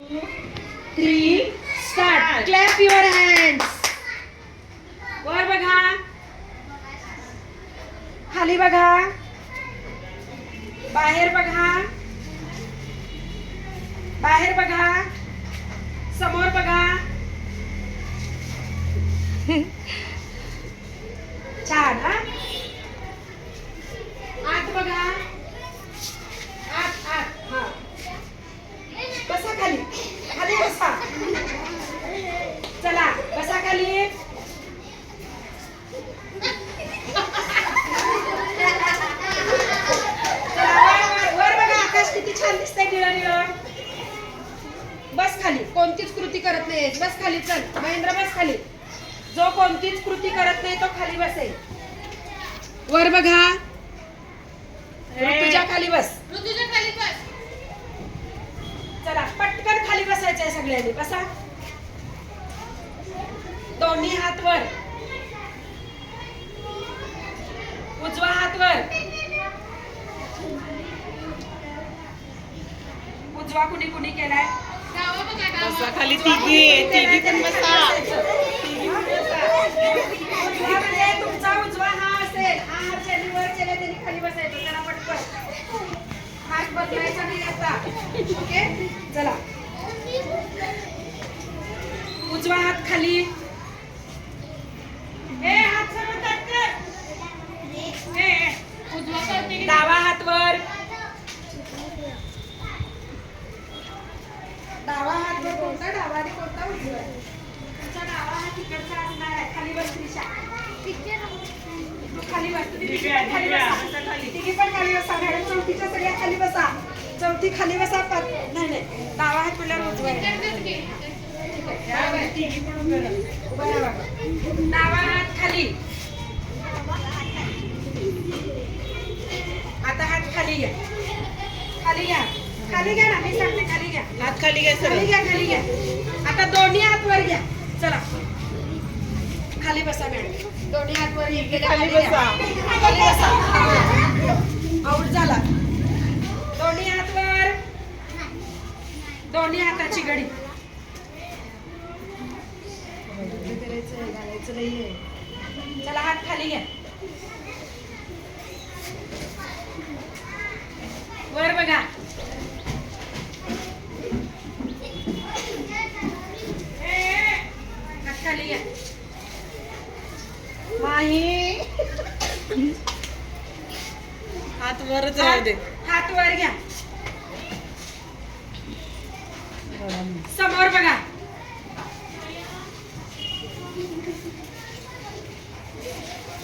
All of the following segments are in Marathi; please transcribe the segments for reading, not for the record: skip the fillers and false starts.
3 स्टार्ट. Clap your hands. वर बघा, खाली बघा, बाहेर बघा, बाहेर बघा, समोर बघा. छान. हा, आत बघा, आत आत. हा, बसा खाली, खाली बसा. चला बसा खाली. वर बघा, आकाश किती छान दिसतंय निळं निळं. बस खाली, कोणतीच कृती करत नाही. बस खाली. चल महेंद्र, बस खाली. जो कोणतीच कृती करत नाही तो खाली बसेल. वर बघा, ऋतुजा खाली बस. ऋतुजा खाली बस. चला पटकन खाली बसायचंय सगळ्यांनी. बसा. दोन्ही हात वर, उजवा हात वर. उजवा कुणी कुणी केलाय? डावा बघा, डावा. बसा खाली. तिघी पण बसा. उजवा म्हणजे तुमचा उजवा हा असेल. हा हात ज्यांनी वर केला त्यांनी खाली बसायचं. चला पटकन. हात बदलायचा नाही आता. ओके, चला. उजवा हात खाली. हात सरळ ताठ कर. उजवा करते की डावा हात वर. डावा हात वर. कोणता डावा आणि कोणता उजवा? तुमचा डावा हात तिकडचा असणार आहे. खाली बस त्रिशा. तू खाली बस. तुम्ही खाली बसा. तिघी पण खाली बसा. मॅडम चौथीच्या सगळ्या खाली बसा. चौथी खाली बसा. नाही नाही, डावा हात म्हणल्यावर उजवा आहे. डावा हात खाली. आता हात खाली घ्या. खाली घ्या. खाली घ्या ना, मी सांगते खाली घ्या. हात खाली घ्या सर. खाली घ्या, खाली घ्या. आता दोन्ही हात वर घ्या. चला खाली बसा मॅडम. दोन्ही हात वर घ्या. खाली बसा. खाली बसा. आउट झाला. दोन्ही हात वर. दोन्ही हाताची घडी. घालायचं नाहीये. चला हात खाली घ्या. वर बघा. हात खाली घ्या. नाही, हात वरच राहू दे. हात वर घ्या. समोर बघा.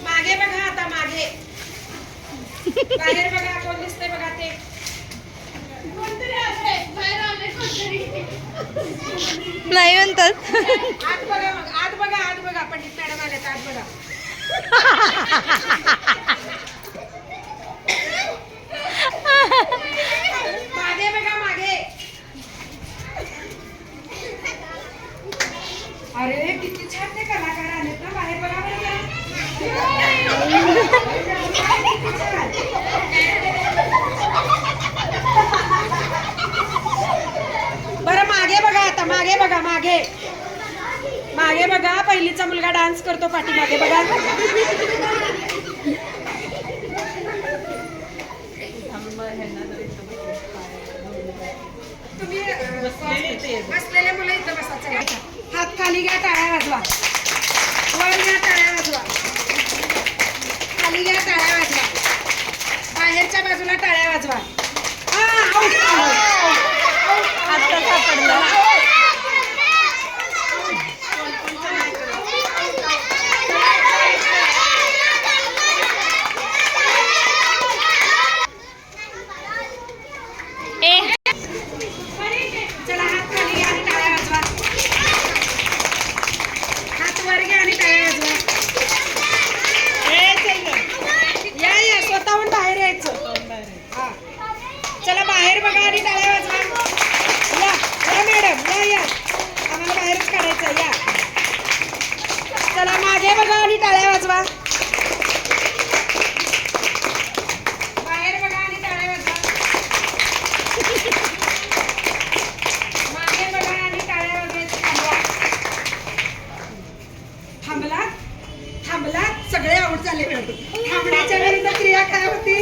मागे बघा. आता मागे. बाहेर बघा. कोण दिसतंय बघा ते. कोणतरी आले, बाहेर आले कोणतरी. नाही म्हणतात. आत बघा. मग आत बघा. आत बघा. पंडित मॅडम आले. आत बघा. मागे बघा. मागे. अरे किती छान ते कलाकार आलेत ना. बाहेर बघा बरं जरा. किती छान. बरं मागे बघा. आता मागे बघा. मागे मागे बघा. पहिलीचा मुलगा डान्स करतो पाठीमागे बघा. तुम्ही बसलेले मुलं इथं बसा. चला हात खाली घ्या. टाळ्या वाजवा. वर घ्या. टाळ्या वाजवा. खाली घ्या. टाळ्या वाजवा. बाहेरच्या बाजूला टाळ्या वाजवा. आता सापडला. चला हात खाली घ्या आणि टाळ्या वाजवा. हात वर घ्या आणि टाळ्या वाजवा. या स्वतःहून बाहेर यायचं. हा, चला बाहेर बघा आणि टाळ्या वाजवा. या या मॅडम. या आम्हाला बाहेरच काढायचं. या चला मागे बघा आणि टाळ्या वाजवा. बाहेर बघा आणि टाळ्या वाजवा. मागे बघा. थांबलात सगळे आउट झाले. थांबण्याच्या विरुद्ध क्रिया काय होती?